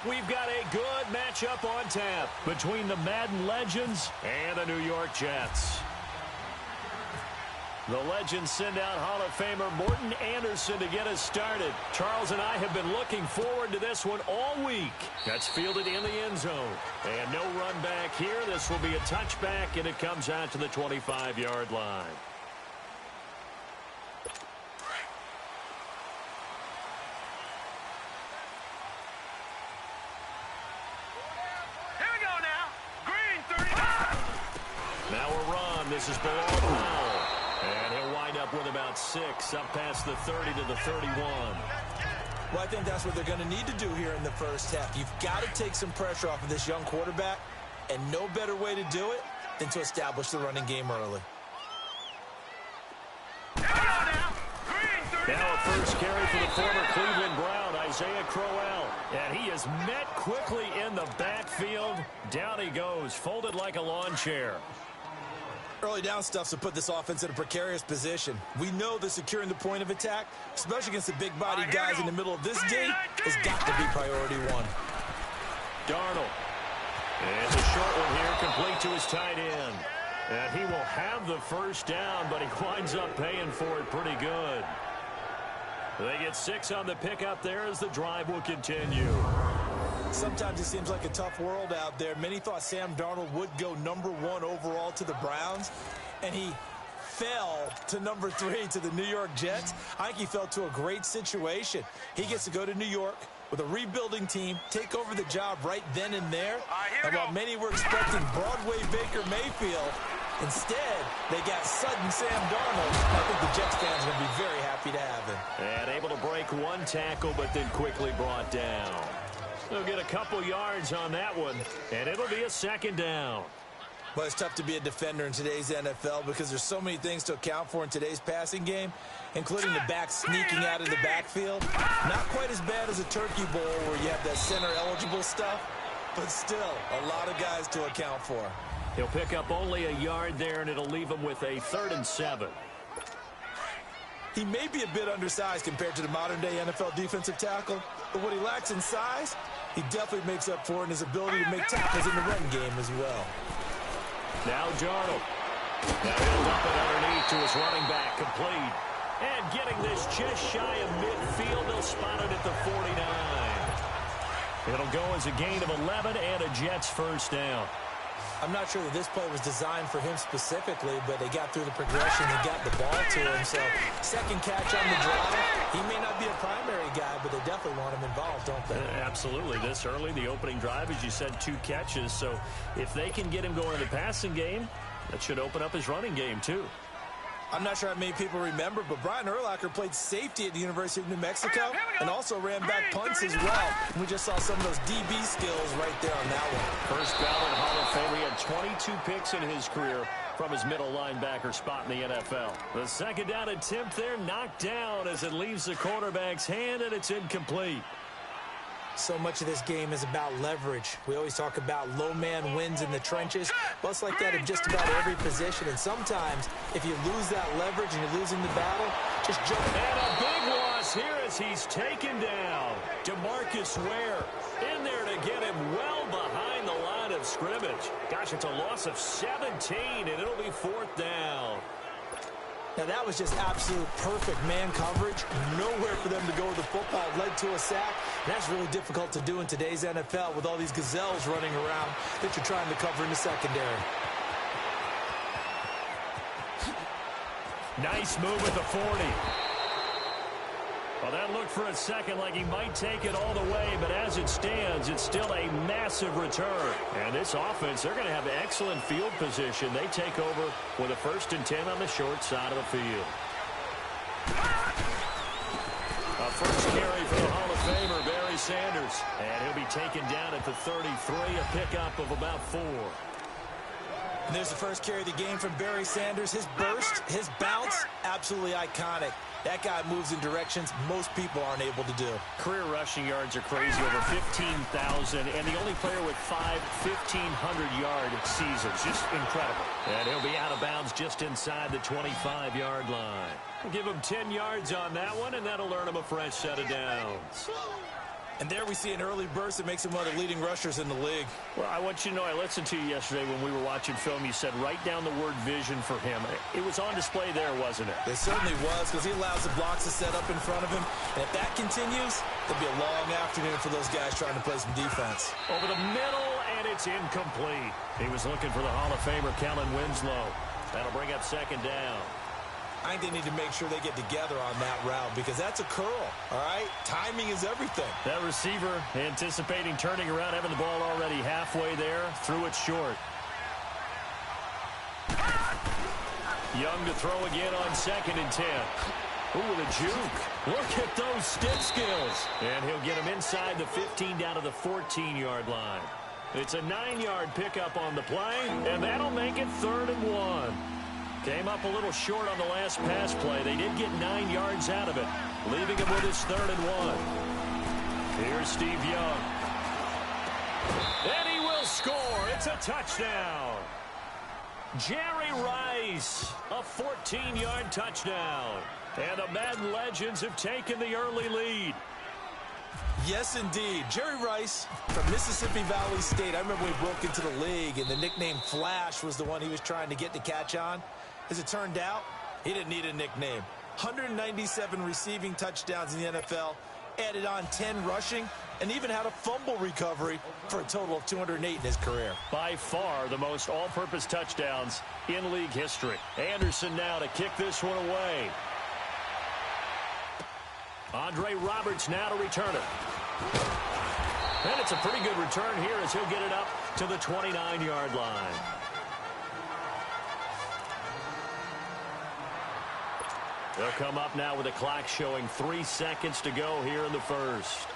We've got a good matchup on tap between the Madden Legends and the New York Jets. The Legends send out Hall of Famer Morton Anderson to get us started. Charles and I have been looking forward to this one all week. That's fielded in the end zone. And no run back here. This will be a touchback, and it comes out to the 25-yard line. Now a run. This is below Powell. And he'll wind up with about 6, up past the 30 to the 31. Well, I think that's what they're going to need to do here in the first half. You've got to take some pressure off of this young quarterback, and no better way to do it than to establish the running game early. Now a first carry for the former Cleveland Brown, Isaiah Crowell. And he is met quickly in the backfield. Down he goes, folded like a lawn chair. Early down stuff to put this offense in a precarious position. We know that securing the point of attack, especially against the big-bodied guys in the middle of this D, has got to be priority one. Darnold. And a short one here, complete to his tight end. And he will have the first down, but he winds up paying for it pretty good. They get 6 on the pickup there as the drive will continue. Sometimes it seems like a tough world out there. Many thought Sam Darnold would go #1 overall to the Browns, and he fell to #3 to the New York Jets. I think he fell to a great situation. He gets to go to New York with a rebuilding team, take over the job right then and there. And while many were expecting Broadway Baker Mayfield, instead, they got sudden Sam Darnold. I think the Jets fans are going to be very happy to have him. And able to break one tackle, but then quickly brought down. They'll get a couple yards on that one, and it'll be a second down. Well, it's tough to be a defender in today's NFL because there's so many things to account for in today's passing game, including the back sneaking out of the backfield. Not quite as bad as a turkey bowl where you have that center-eligible stuff, but still a lot of guys to account for. He'll pick up only a yard there, and it'll leave him with a 3rd and 7. He may be a bit undersized compared to the modern-day NFL defensive tackle, but what he lacks in size, he definitely makes up for in his ability to make tackles in the run game as well. Now Darnold. Now he'll dump it underneath to his running back, complete. And getting this just shy of midfield, they'll spot it at the 49. It'll go as a gain of 11 and a Jets first down. I'm not sure that this play was designed for him specifically, but they got through the progression and got the ball to him. So, second catch on the drive. He may not be a primary guy, but they definitely want him involved, don't they? Absolutely. This early, the opening drive, as you said, 2 catches. So, if they can get him going in the passing game, that should open up his running game, too. I'm not sure how many people remember, but Brian Urlacher played safety at the University of New Mexico and also ran back punts as well. And we just saw some of those DB skills right there on that one. First ballot Hall of Fame. He had 22 picks in his career from his middle linebacker spot in the NFL. The second down attempt there knocked down as it leaves the quarterback's hand, and it's incomplete. So much of this game is about leverage. We always talk about low man wins in the trenches. Well, it's like that in just about every position. And sometimes, if you lose that leverage and you're losing the battle, just jump. And a big loss here as he's taken down. DeMarcus Ware in there to get him well behind the line of scrimmage. Gosh, it's a loss of 17, and it'll be 4th down. Now, that was just absolute perfect man coverage. Nowhere for them to go with the football. Led to a sack. And that's really difficult to do in today's NFL with all these gazelles running around that you're trying to cover in the secondary. Nice move at the 40. Well, that looked for a second like he might take it all the way, but as it stands, it's still a massive return. And this offense, they're going to have excellent field position. They take over with a 1st and 10 on the short side of the field. A first carry for the Hall of Famer, Barry Sanders. And he'll be taken down at the 33, a pickup of about 4. And there's the first carry of the game from Barry Sanders. His burst, his bounce, absolutely iconic. That guy moves in directions most people aren't able to do. Career rushing yards are crazy, over 15,000, and the only player with 5 1,500-yard seasons. Just incredible. And he'll be out of bounds just inside the 25-yard line. We'll give him 10 yards on that one, and that'll earn him a fresh set of downs. And there we see an early burst that makes him one of the leading rushers in the league. Well, I want you to know, I listened to you yesterday when we were watching film. You said write down the word vision for him. It was on display there, wasn't it? It certainly was, because he allows the blocks to set up in front of him. And if that continues, it'll be a long afternoon for those guys trying to play some defense. Over the middle, and it's incomplete. He was looking for the Hall of Famer, Kellen Winslow. That'll bring up second down. I think they need to make sure they get together on that route because that's a curl, all right? Timing is everything. That receiver anticipating turning around, having the ball already halfway there, threw it short. Young to throw again on 2nd and 10. Ooh, with a juke. Look at those stick skills. And he'll get him inside the 15 down to the 14-yard line. It's a 9-yard pickup on the play, and that'll make it 3rd and 1. Came up a little short on the last pass play. They did get 9 yards out of it, leaving him with his 3rd and 1. Here's Steve Young. And he will score. It's a touchdown. Jerry Rice, a 14-yard touchdown. And the Madden legends have taken the early lead. Yes, indeed. Jerry Rice from Mississippi Valley State. I remember when he broke into the league, and the nickname Flash was the one he was trying to get to catch on. As it turned out, he didn't need a nickname. 197 receiving touchdowns in the NFL, added on 10 rushing, and even had a fumble recovery for a total of 208 in his career. By far the most all-purpose touchdowns in league history. Anderson now to kick this one away. Andre Roberts now to return it. And it's a pretty good return here as he'll get it up to the 29-yard line. They'll come up now with the clock showing 3 seconds to go here in the first.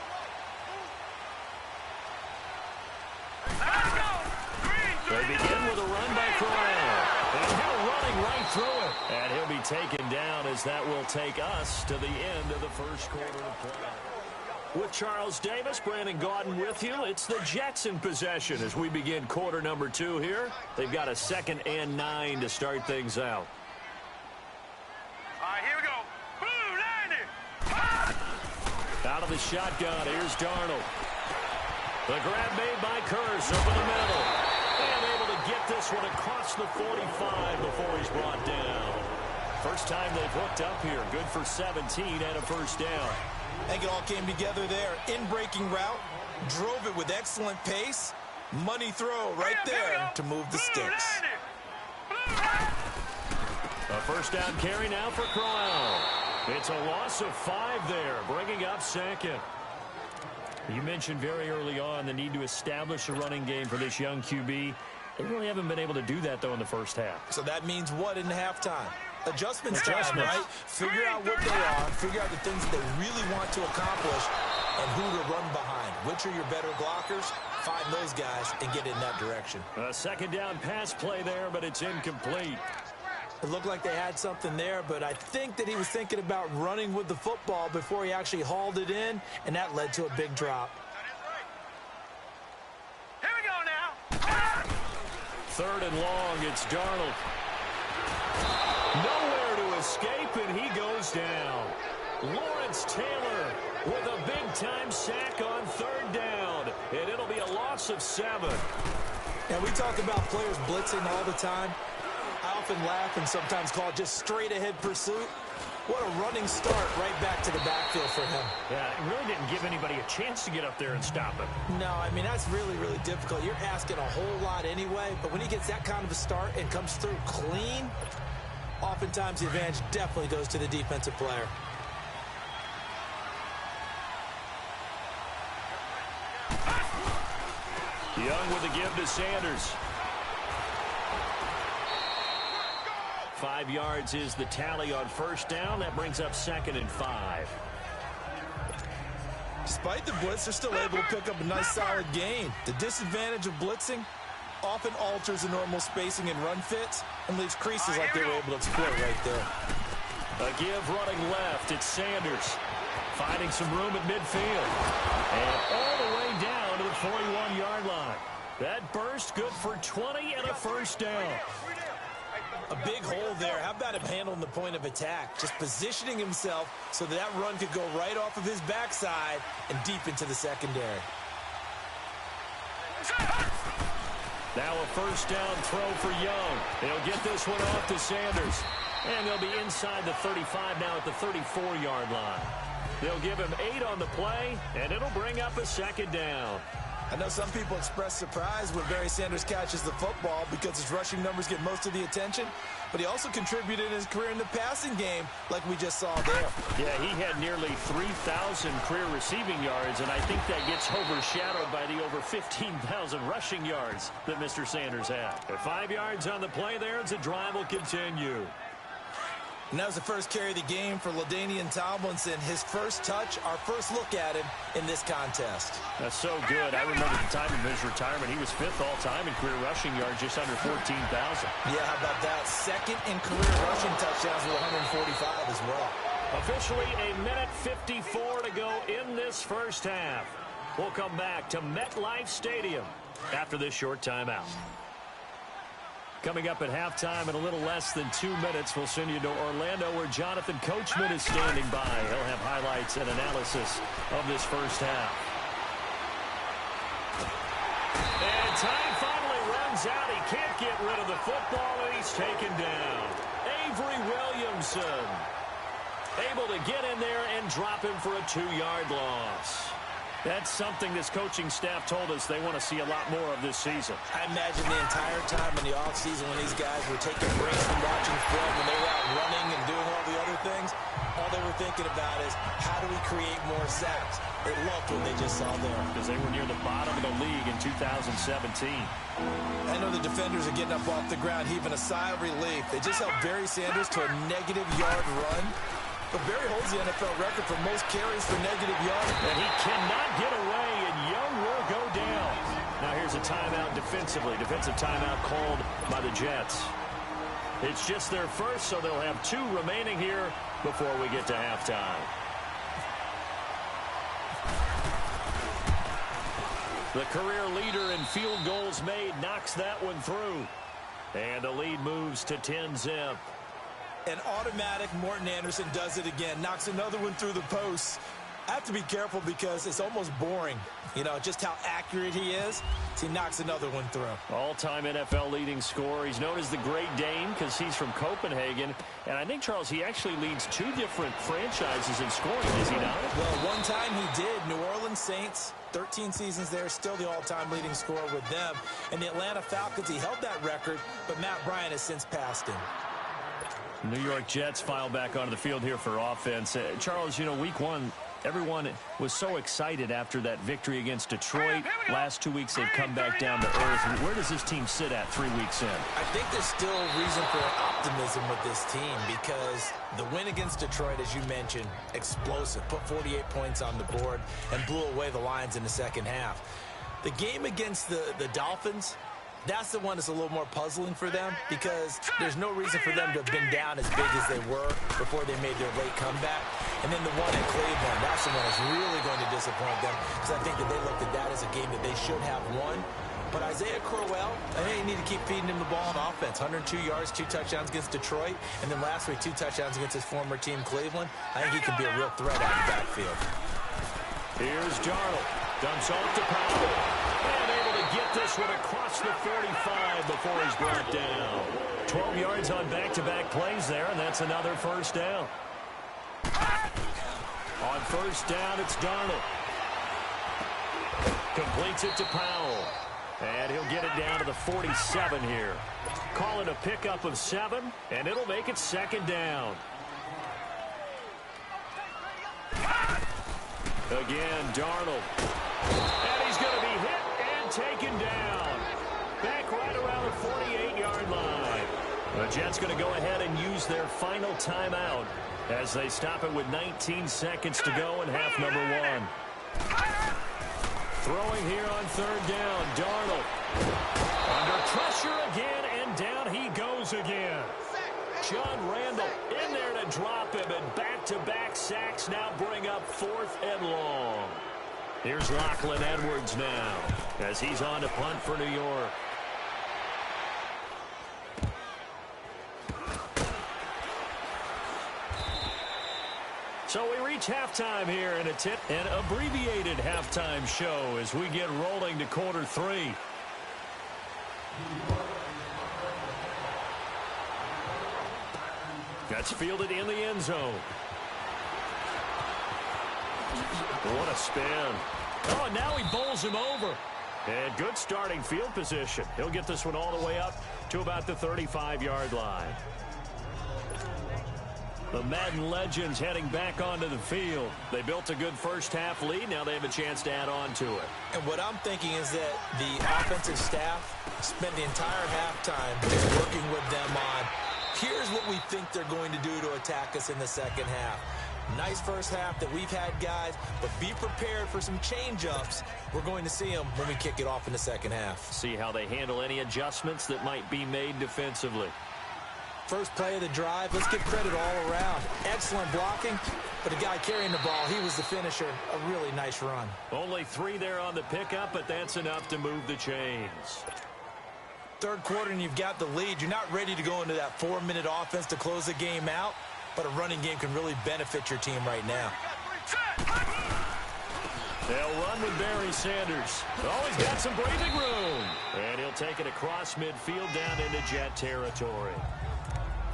They begin with a run by Crowell. And he'll running right through it. And he'll be taken down as that will take us to the end of the first quarter of play. With Charles Davis, Brandon Gaudin with you. It's the Jets in possession as we begin quarter number 2 here. They've got a 2nd and 9 to start things out. All right, here we go. Blue 90. Out of the shotgun, here's Darnold. The grab made by Curse over the middle. And able to get this one across the 45 before he's brought down. First time they've hooked up here. Good for 17 and a first down. I think it all came together there. In-breaking route, drove it with excellent pace. Money throw right there to move the sticks. A first down carry now for Crowell. It's a loss of 5 there, bringing up 2nd. You mentioned very early on the need to establish a running game for this young QB. They really haven't been able to do that, though, in the first half. So that means what in halftime? Adjustments time, right? Figure out what they are, figure out the things that they really want to accomplish, and who to run behind. Which are your better blockers? Find those guys and get in that direction. A 2nd down pass play there, but it's incomplete. It looked like they had something there, but I think that he was thinking about running with the football before he actually hauled it in, and that led to a big drop. Here we go now. 3rd and long, it's Darnold. Nowhere to escape, and he goes down. Lawrence Taylor with a big-time sack on 3rd down, and it'll be a loss of 7. And we talk about players blitzing all the time. I often laugh and sometimes call it just straight-ahead pursuit. What a running start right back to the backfield for him. Yeah, it really didn't give anybody a chance to get up there and stop him. No, I mean, that's really, really difficult. You're asking a whole lot anyway, but when he gets that kind of a start and comes through clean, oftentimes the advantage definitely goes to the defensive player. Young with the give to Sanders. 5 yards is the tally on first down. That brings up 2nd and 5. Despite the blitz, they're still able to pick up a nice solid gain. The disadvantage of blitzing often alters the normal spacing and run fits and leaves creases like they were able to exploit right there. A give running left. It's Sanders finding some room at midfield. And all the way down to the 41-yard line. That burst good for 20 and a first down. A big hole there. How about him handling the point of attack? Just positioning himself so that run could go right off of his backside and deep into the secondary. Now a first down throw for Young. He'll get this one off to Sanders. And they'll be inside the 35 now at the 34-yard line. They'll give him 8 on the play, and it'll bring up a second down. I know some people express surprise when Barry Sanders catches the football because his rushing numbers get most of the attention, but he also contributed in his career in the passing game like we just saw there. Yeah, he had nearly 3,000 career receiving yards, and I think that gets overshadowed by the over 15,000 rushing yards that Mr. Sanders had. At 5 yards on the play there, as the drive will continue. And that was the first carry of the game for LaDainian Tomlinson. His first touch, our first look at him in this contest. That's so good. I remember the time of his retirement. He was 5th all-time in career rushing yards, just under 14,000. Yeah, how about that? Second in career rushing touchdowns with 145 as well. Officially a minute 54 to go in this first half. We'll come back to MetLife Stadium after this short timeout. Coming up at halftime in a little less than 2 minutes, we'll send you to Orlando where Jonathan Coachman is standing by. He'll have highlights and analysis of this first half. And time finally runs out. He can't get rid of the football, and he's taken down. Avery Williamson able to get in there and drop him for a 2-yard loss. That's something this coaching staff told us they want to see a lot more of this season. I imagine the entire time in the offseason when these guys were taking breaks from watching film, when they were out running and doing all the other things, all they were thinking about is, how do we create more sacks? They loved what they just saw there. Because they were near the bottom of the league in 2017. I know the defenders are getting up off the ground, heaving a sigh of relief. They just held Barry Sanders to a -yard run. But Barry holds the NFL record for most carries for negative yards. And he cannot get away, and Young will go down. Now here's a timeout defensively. Defensive timeout called by the Jets. It's just their first, so they'll have 2 remaining here before we get to halftime. The career leader in field goals made knocks that one through. And the lead moves to 10-zip. An automatic Morton Anderson does it again. Knocks another one through the posts. I have to be careful because it's almost boring. You know, just how accurate he is. So he knocks another one through. All-time NFL leading scorer. He's known as the Great Dane because he's from Copenhagen. And I think, Charles, he actually leads 2 different franchises in scoring, is he not? Well, one time he did. New Orleans Saints, 13 seasons there, still the all-time leading scorer with them. And the Atlanta Falcons, he held that record, but Matt Bryant has since passed him. New York Jets file back onto the field here for offense. Charles, you know, week 1, everyone was so excited after that victory against Detroit. Last 2 weeks, they've come back down to earth. Where does this team sit at 3 weeks in? I think there's still reason for optimism with this team because the win against Detroit, as you mentioned, explosive. Put 48 points on the board and blew away the Lions in the second half. The game against the Dolphins, that's the one that's a little more puzzling for them because there's no reason for them to have been down as big as they were before they made their late comeback. And then the one at Cleveland, that's the one that's really going to disappoint them because I think that they looked at that as a game that they should have won. But Isaiah Crowell, I think you need to keep feeding him the ball on offense. 102 yards, 2 touchdowns against Detroit, and then last week 2 touchdowns against his former team, Cleveland. I think he can be a real threat out of the backfield. Here's Darnold. Dumps off to Powell. And able to get this one across the 45 before he's brought down. 12 yards on back-to-back plays there, and that's another first down. On first down, it's Darnold. Completes it to Powell. And he'll get it down to the 47 here. Call it a pickup of 7, and it'll make it second down. Again, Darnold. And he's going to be hit and taken down. Back right around the 48-yard line. The Jets going to go ahead and use their final timeout as they stop it with 19 seconds to go in half number 1. Throwing here on third down, Darnold. Under pressure again, and down he goes again. John Randall in there to drop him, and back-to-back sacks now bring up 4th and long. Here's Lachlan Edwards now as he's on to punt for New York. reach halftime here in an abbreviated halftime show as we get rolling to quarter 3. That's fielded in the end zone. What a spin. Oh, and now he bowls him over. And good starting field position. He'll get this one all the way up to about the 35-yard line. The Madden legends heading back onto the field. They built a good first-half lead. Now they have a chance to add on to it. And what I'm thinking is that the offensive staff spent the entire halftime working with them on, here's what we think they're going to do to attack us in the second half. Nice first half that we've had, guys, but be prepared for some change-ups. We're going to see them when we kick it off in the second half. See how they handle any adjustments that might be made defensively. First play of the drive, let's give credit all around. Excellent blocking, but the guy carrying the ball, he was the finisher. A really nice run. Only 3 there on the pickup, but that's enough to move the chains. Third quarter and you've got the lead. You're not ready to go into that 4-minute offense to close the game out, but a running game can really benefit your team right now. They'll run with Barry Sanders. Oh, he's got some breathing room. And he'll take it across midfield down into Jet territory.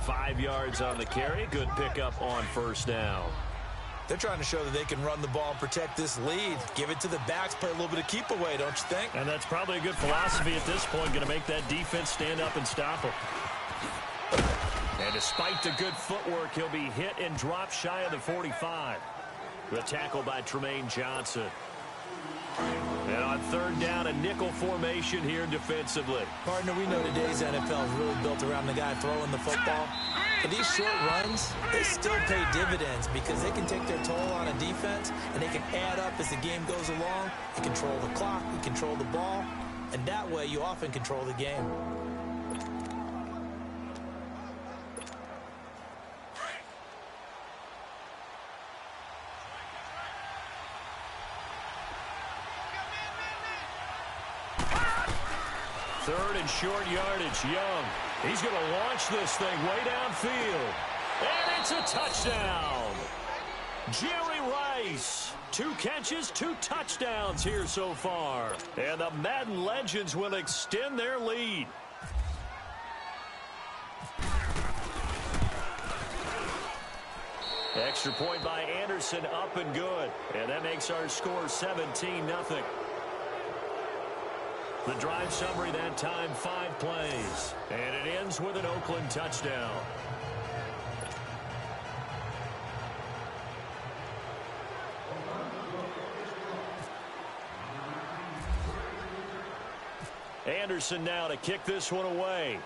5 yards on the carry. Good pickup on first down. They're trying to show that they can run the ball and protect this lead. Give it to the backs, play a little bit of keep away, don't you think? And that's probably a good philosophy at this point. Going to make that defense stand up and stop them. And despite the good footwork, he'll be hit and dropped shy of the 45. The tackle by Tremaine Johnson. And on third down, a nickel formation here defensively. Partner, we know today's NFL is really built around the guy throwing the football. But these short runs, they still pay dividends because they can take their toll on a defense and they can add up as the game goes along. You control the clock, you control the ball, and that way you often control the game. Third and short yardage, Young. He's going to launch this thing way downfield. And it's a touchdown. Jerry Rice. 2 catches, 2 touchdowns here so far. And the Madden legends will extend their lead. Extra point by Anderson, up and good. And that makes our score 17-0. The drive summary that time, 5 plays. And it ends with an Oakland touchdown. Anderson now to kick this one away.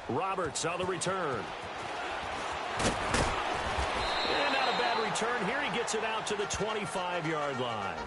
Roberts on the return. And not a bad return here. He gets it out to the 25-yard line.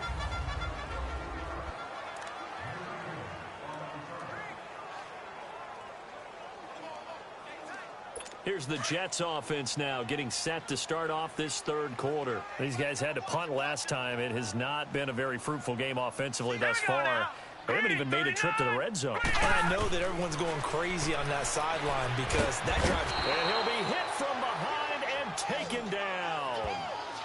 Here's the Jets offense now getting set to start off this third quarter. These guys had to punt last time. It has not been a very fruitful game offensively thus far. They haven't even made a trip to the red zone. And I know that everyone's going crazy on that sideline because that drives. And he'll be hit from behind and taken down.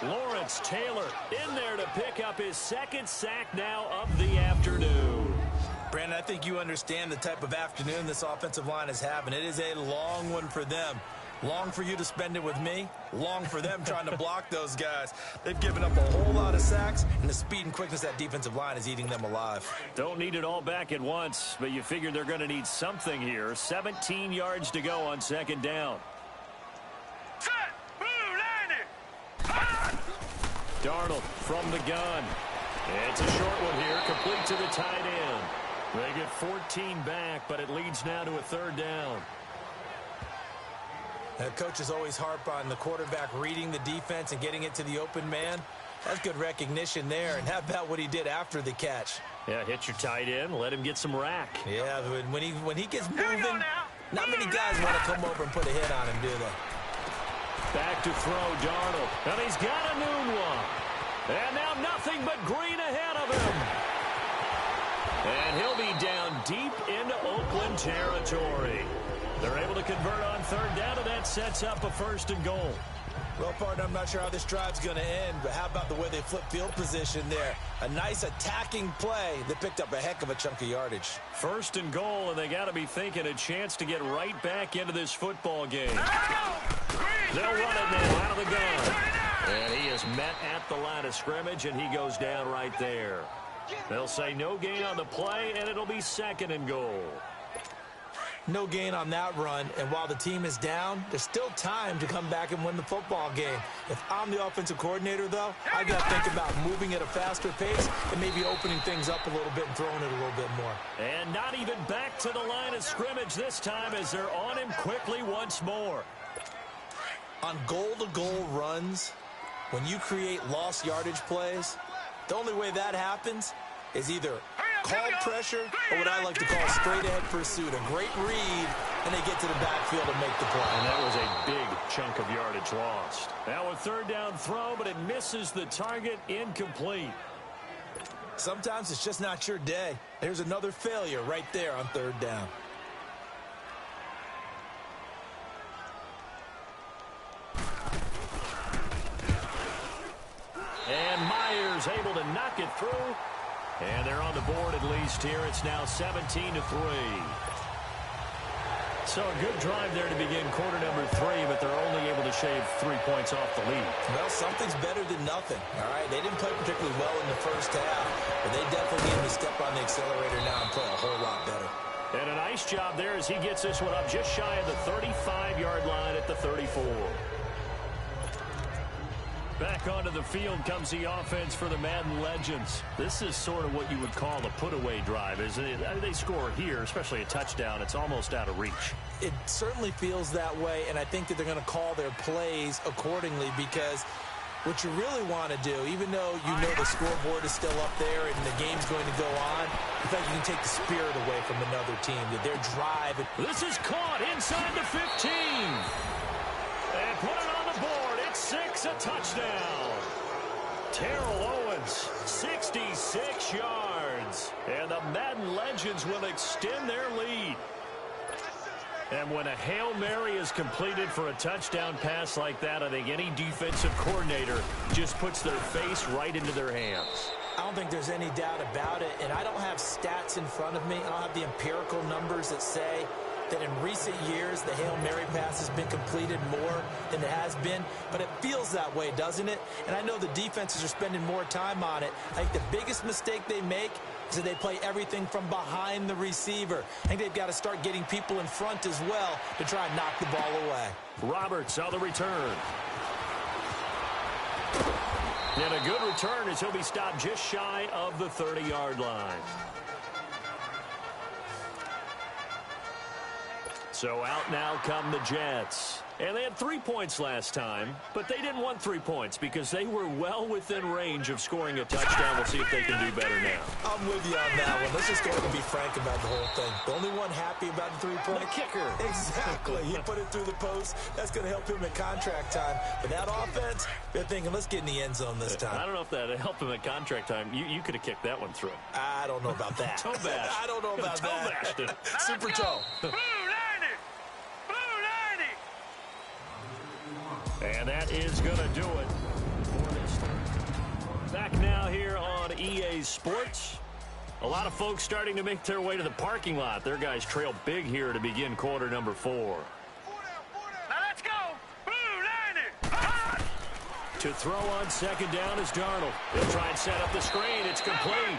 Lawrence Taylor in there to pick up his second sack now of the afternoon. Brandon, I think you understand the type of afternoon this offensive line is having. It is a long one for them. Long for you to spend it with me. Long for them trying to block those guys. They've given up a whole lot of sacks, and the speed and quickness of that defensive line is eating them alive. Don't need it all back at once, but you figure they're going to need something here. 17 yards to go on second down. Set. Blue, landing. Darnold from the gun. It's a short one here, complete to the tight end. They get 14 back, but it leads now to a third down. The coaches always harp on the quarterback reading the defense and getting it to the open man. That's good recognition there. And how about what he did after the catch? Yeah, hit your tight end, let him get some rack. Yeah, when he gets moving, not many guys want to come over and put a hit on him, do they? Back to throw, Darnold. And he's got a noon one. And now nothing but green ahead of him. And he'll be down deep into Oakland territory. They're able to convert on third down, and that sets up a 1st and goal. Well, partner, I'm not sure how this drive's going to end, but how about the way they flip field position there? A nice attacking play that picked up a heck of a chunk of yardage. 1st and goal, and they got to be thinking a chance to get right back into this football game. They'll run it now out of the gun. And he is met at the line of scrimmage, and he goes down right there. They'll say no gain on the play, and it'll be 2nd and goal. No gain on that run, and while the team is down, there's still time to come back and win the football game. If I'm the offensive coordinator, though, I got to think about moving at a faster pace and maybe opening things up a little bit and throwing it a little bit more. And not even back to the line of scrimmage this time as they're on him quickly once more. On goal-to-goal runs, when you create lost yardage plays, the only way that happens is either call pressure or what I like to call straight-ahead pursuit. A great read, and they get to the backfield and make the play. And that was a big chunk of yardage lost. Now a 3rd down throw, but it misses the target, incomplete. Sometimes it's just not your day. There's another failure right there on 3rd down. And Myers able to knock it through. And they're on the board at least here. It's now 17-3. So a good drive there to begin quarter number 3, but they're only able to shave 3 points off the lead. Well, something's better than nothing, all right? They didn't play particularly well in the first half, but they definitely need to step on the accelerator now and play a whole lot better. And a nice job there as he gets this one up just shy of the 35-yard line at the 34. Back onto the field comes the offense for the Madden Legends. This is sort of what you would call a put-away drive, isn't it? I mean, they score here, especially a touchdown. It's almost out of reach. It certainly feels that way, and I think that they're going to call their plays accordingly because what you really want to do, even though you know the scoreboard is still up there and the game's going to go on, I think you can take the spirit away from another team, that their drive. This is caught inside the 15. And put it on the board. It's 6, a touchdown. Terrell Owens, 66 yards. And the Madden Legends will extend their lead. And when a Hail Mary is completed for a touchdown pass like that, I think any defensive coordinator just puts their face right into their hands. I don't think there's any doubt about it, and I don't have stats in front of me. I don't have the empirical numbers that say that in recent years the Hail Mary pass has been completed more than it has been, but it feels that way, doesn't it? And I know the defenses are spending more time on it. I think the biggest mistake they make is that they play everything from behind the receiver. I think they've got to start getting people in front as well to try and knock the ball away. Roberts on the return. And a good return as he'll be stopped just shy of the 30-yard line. So out now come the Jets. And they had 3 points last time, but they didn't want 3 points because they were well within range of scoring a touchdown. We'll see if they can do better now. I'm with you on that one. Let's just go ahead and be frank about the whole thing. The only one happy about the 3-point. The kicker. Exactly. He put it through the post. That's going to help him at contract time. But that offense, they're thinking, let's get in the end zone this time. I don't know if that helped him at contract time. You could have kicked that one through. I don't know about that. Toe bash. I don't know about toe that. bashed it. Super toe. And that is going to do it. Back now here on EA Sports. A lot of folks starting to make their way to the parking lot. Their guys trail big here to begin quarter number 4. Now let's go. Blue 90. To throw on second down is Darnold. He'll try and set up the screen. It's complete.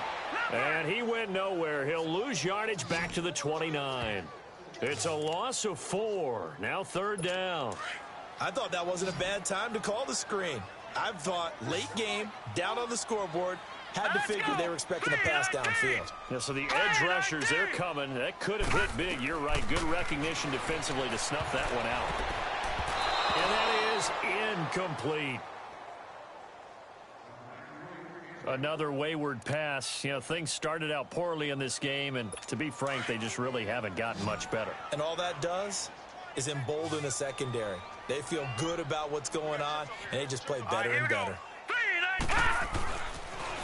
And he went nowhere. He'll lose yardage back to the 29. It's a loss of 4. Now 3rd down. I thought that wasn't a bad time to call the screen. I thought late game, down on the scoreboard, had to figure they were expecting a pass downfield. Yeah, so the edge rushers, they're coming. That could have hit big. You're right. Good recognition defensively to snuff that one out. And that is incomplete. Another wayward pass. You know, things started out poorly in this game, and to be frank, they just really haven't gotten much better. And all that does is embolden the secondary. They feel good about what's going on, and they just play better and better.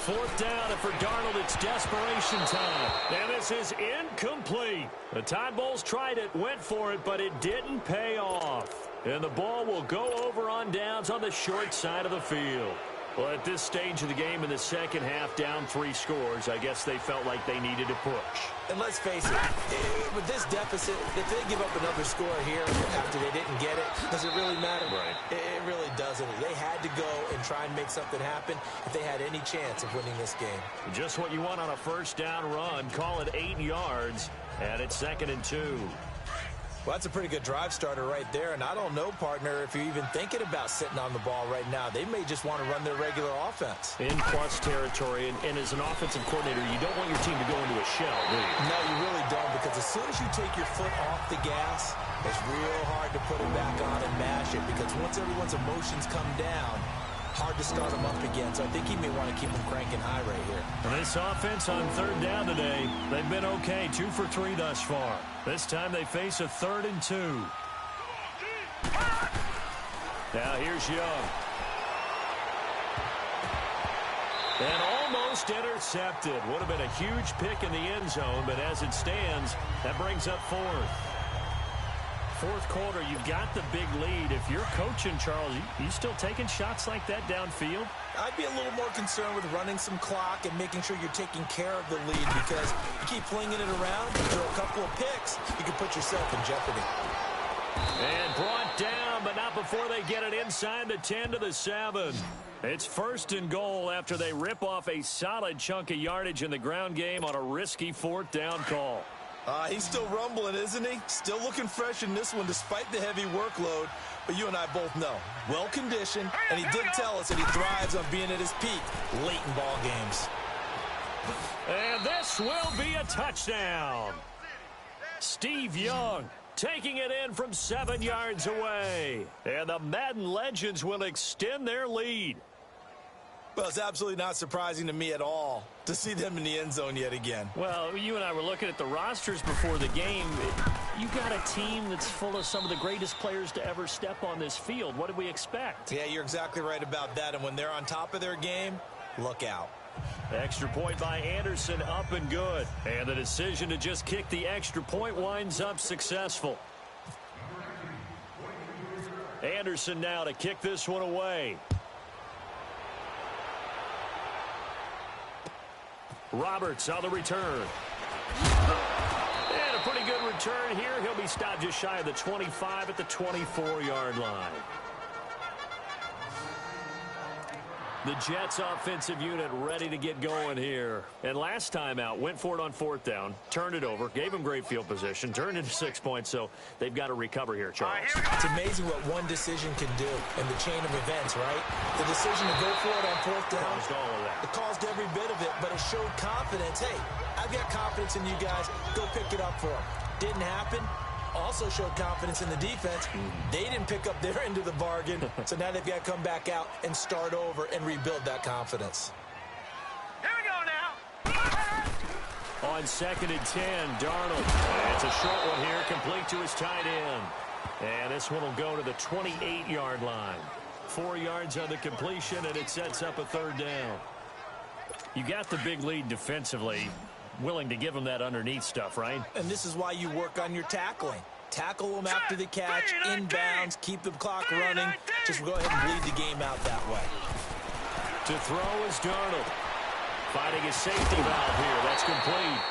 fourth down, and for Darnold, it's desperation time. And this is incomplete. The Tide Bulls tried it, went for it, but it didn't pay off. And the ball will go over on downs on the short side of the field. Well, at this stage of the game in the second half, down 3 scores, I guess they felt like they needed to push. And let's face it, with this deficit, if they give up another score here after they didn't get it, does it really matter? Right. It really doesn't. They had to go and try and make something happen if they had any chance of winning this game. Just what you want on a first down run. Call it 8 yards, and it's 2nd and 2. Well, that's a pretty good drive starter right there, and I don't know, partner, if you're even thinking about sitting on the ball right now. They may just want to run their regular offense. In plus territory, and as an offensive coordinator, you don't want your team to go into a shell, do you? No, you really don't, because as soon as you take your foot off the gas, it's real hard to put it back on and mash it, because once everyone's emotions come down, hard to start them up again. So I think he may want to keep them cranking high right here. And this offense on 3rd down today, they've been okay, 2 for 3 thus far. This time they face a 3rd and 2. Now here's Young. And almost intercepted. Would have been a huge pick in the end zone, but as it stands, that brings up 4th. 4th quarter, you've got the big lead. If you're coaching, Charles, you still taking shots like that downfield? I'd be a little more concerned with running some clock and making sure you're taking care of the lead, because you keep flinging it around, throw a couple of picks, you can put yourself in jeopardy. And brought down, but not before they get it inside the 10 to the 7. It's 1st and goal after they rip off a solid chunk of yardage in the ground game on a risky 4th down call. He's still rumbling, isn't he? Still looking fresh in this one despite the heavy workload. But you and I both know, well-conditioned, and he did tell us that he thrives on being at his peak late in ball games. And this will be a touchdown. Steve Young taking it in from 7 yards away. And the Madden Legends will extend their lead. Well, it's absolutely not surprising to me at all to see them in the end zone yet again. Well, you and I were looking at the rosters before the game. You got a team that's full of some of the greatest players to ever step on this field. What did we expect? Yeah, you're exactly right about that. And when they're on top of their game, look out. Extra point by Anderson, up and good. And the decision to just kick the extra point winds up successful. Anderson now to kick this one away. Roberts on the return. And a pretty good return here. He'll be stopped just shy of the 25 at the 24-yard line. The Jets offensive unit ready to get going here. And last time out, went for it on 4th down, turned it over, gave them great field position, turned into 6 points, so they've got to recover here, Charles. It's amazing what one decision can do in the chain of events, right? The decision to go for it on 4th down. Caused all of that. It caused every bit of it, but it showed confidence. Hey, I've got confidence in you guys. Go pick it up for them. Didn't happen. Also showed confidence in the defense. They didn't pick up their end of the bargain, so now they've got to come back out and start over and rebuild that confidence. Here we go now. On 2nd and 10, Darnold. It's a short one here, complete to his tight end. And this one will go to the 28-yard line. 4 yards on the completion, and it sets up a 3rd down. You got the big lead defensively. Willing to give them that underneath stuff, right? And this is why you work on your tackling. Tackle them after the catch, inbounds, keep the clock running. Just go ahead and bleed the game out that way. To throw is Darnold. Finding a safety valve here. That's complete.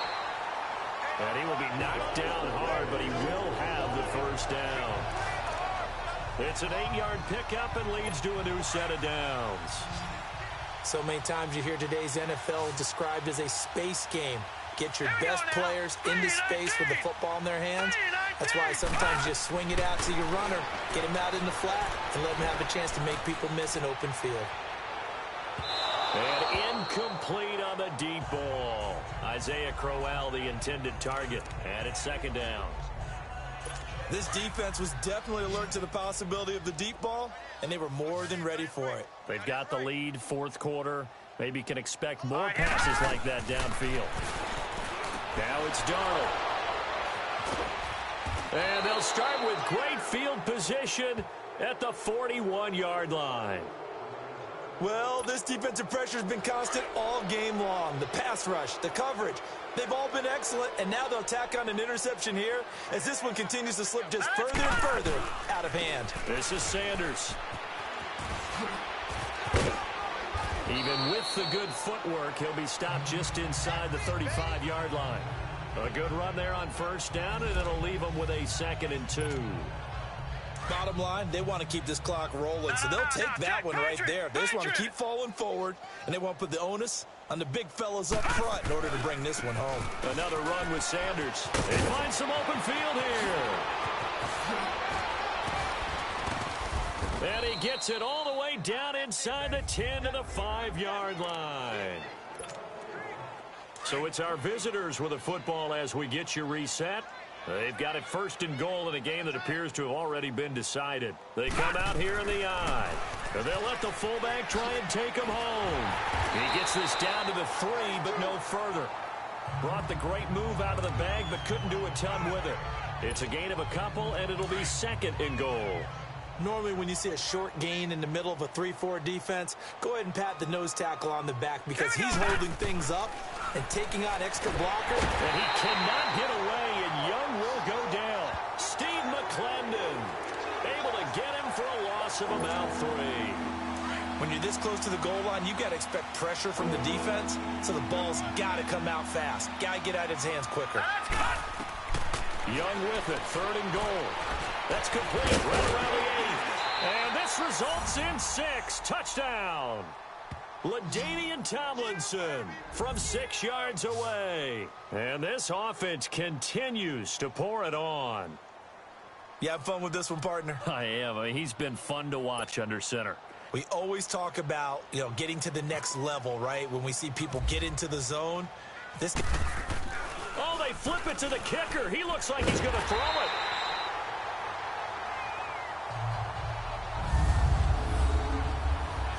And he will be knocked down hard, but he will have the 1st down. It's an 8-yard pickup and leads to a new set of downs. So many times you hear today's NFL described as a space game. Get your best players into space with the football in their hands. That's why sometimes you swing it out to your runner, get him out in the flat, and let him have a chance to make people miss an open field. And incomplete on the deep ball. Isaiah Crowell, the intended target. And it's 2nd down. This defense was definitely alert to the possibility of the deep ball, and they were more than ready for it. They've got the lead, 4th quarter. Maybe can expect more passes like that downfield. Now it's Darnold. And they'll start with great field position at the 41-yard line. Well, this defensive pressure has been constant all game long. The pass rush, the coverage, they've all been excellent, and now they'll tack on an interception here as this one continues to slip just further and further out of hand. This is Sanders. Even with the good footwork, he'll be stopped just inside the 35-yard line. A good run there on first down, and it'll leave them with a 2nd and 2. Bottom line, they want to keep this clock rolling, so they'll take that one right there. They just want to keep falling forward, and they want to put the onus on the big fellas up front in order to bring this one home. Another run with Sanders. They find some open field here. And he gets it all the way down inside the 10 to the 5-yard line. So it's our visitors with the football as we get you reset. They've got it 1st and goal in a game that appears to have already been decided. They come out here in the I. They'll let the fullback try and take him home. He gets this down to the 3, but no further. Brought the great move out of the bag, but couldn't do a ton with it. It's a gain of a couple, and it'll be 2nd and goal. Normally when you see a short gain in the middle of a 3-4 defense, go ahead and pat the nose tackle on the back because he's holding things up and taking on extra blockers. And he cannot get away, and Young will go down. Steve McClendon able to get him for a loss of about 3. When you're this close to the goal line, you got to expect pressure from the defense, so the ball's got to come out fast. Got to get out of his hands quicker. Young with it, 3rd and goal. That's complete right around the 8. And this results in 6. Touchdown. LaDainian Tomlinson from 6 yards away. And this offense continues to pour it on. You have fun with this one, partner? I am. I mean, he's been fun to watch under center. We always talk about, getting to the next level, right? When we see people get into the zone. Oh, they flip it to the kicker. He looks like he's going to throw it.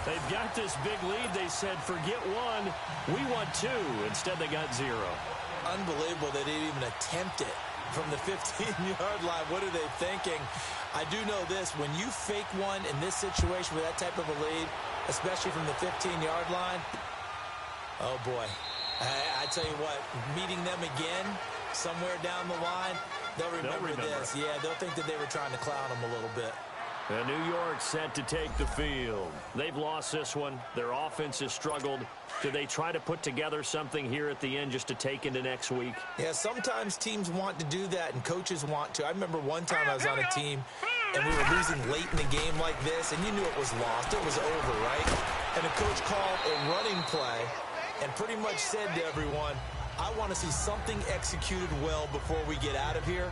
They've got this big lead. They said, forget 1. We want 2. Instead, they got 0. Unbelievable they didn't even attempt it from the 15-yard line. What are they thinking? I do know this. When you fake one in this situation with that type of a lead, especially from the 15-yard line, oh, boy. I tell you what, meeting them again somewhere down the line, they'll remember this. Yeah, they'll think that they were trying to clown them a little bit. And New York set to take the field. They've lost this one. Their offense has struggled. Do they try to put together something here at the end just to take into next week? Yeah, sometimes teams want to do that and coaches want to. I remember one time I was on a team and we were losing late in the game like this, and you knew it was lost. It was over, right? And the coach called a running play and pretty much said to everyone, I want to see something executed well before we get out of here.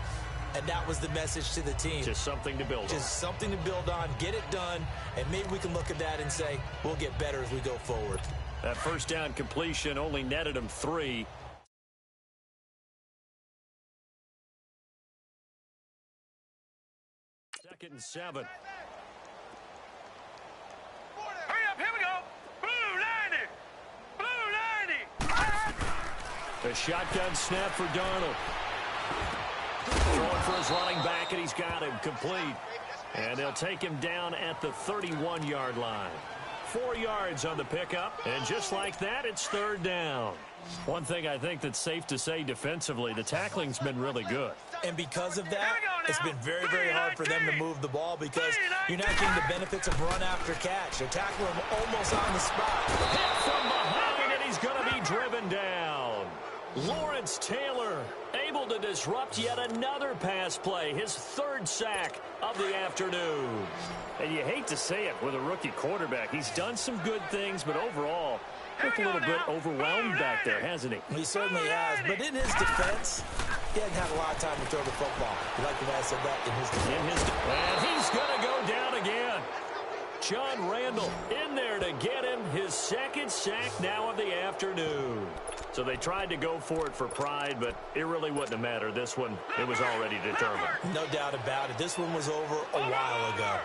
And that was the message to the team. Just something to build on. Just something to build on, get it done, and maybe we can look at that and say, we'll get better as we go forward. That first down completion only netted him 3. Second and 7. Hurry up, here we go. Blue 90. Blue 90. A shotgun snap for Darnold. Throwing for his running back, and he's got him complete. And they'll take him down at the 31-yard line. 4 yards on the pickup, and just like that, it's 3rd down. One thing I think that's safe to say defensively, the tackling's been really good. And because of that, it's been very, very hard for them to move the ball because you're not getting the benefits of run after catch. They're tackling him almost on the spot. Hit from behind, and he's going to be driven down. Lawrence Taylor able to disrupt yet another pass play, his 3rd sack of the afternoon. And you hate to say it with a rookie quarterback. He's done some good things, but overall, looked a little bit overwhelmed back there, hasn't he? He certainly has, but in his defense, he hasn't had a lot of time to throw the football. You like the way I said that? In his defense. And he's going to go down again. John Randall in there to get him his 2nd sack now of the afternoon. So they tried to go for it for pride, but it really wouldn't have mattered. This one, it was already determined. No doubt about it. This one was over a while ago.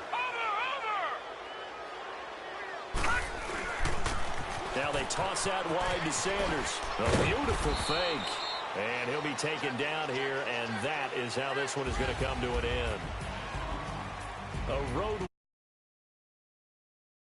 Now they toss out wide to Sanders. A beautiful fake. And he'll be taken down here, and that is how this one is going to come to an end. A road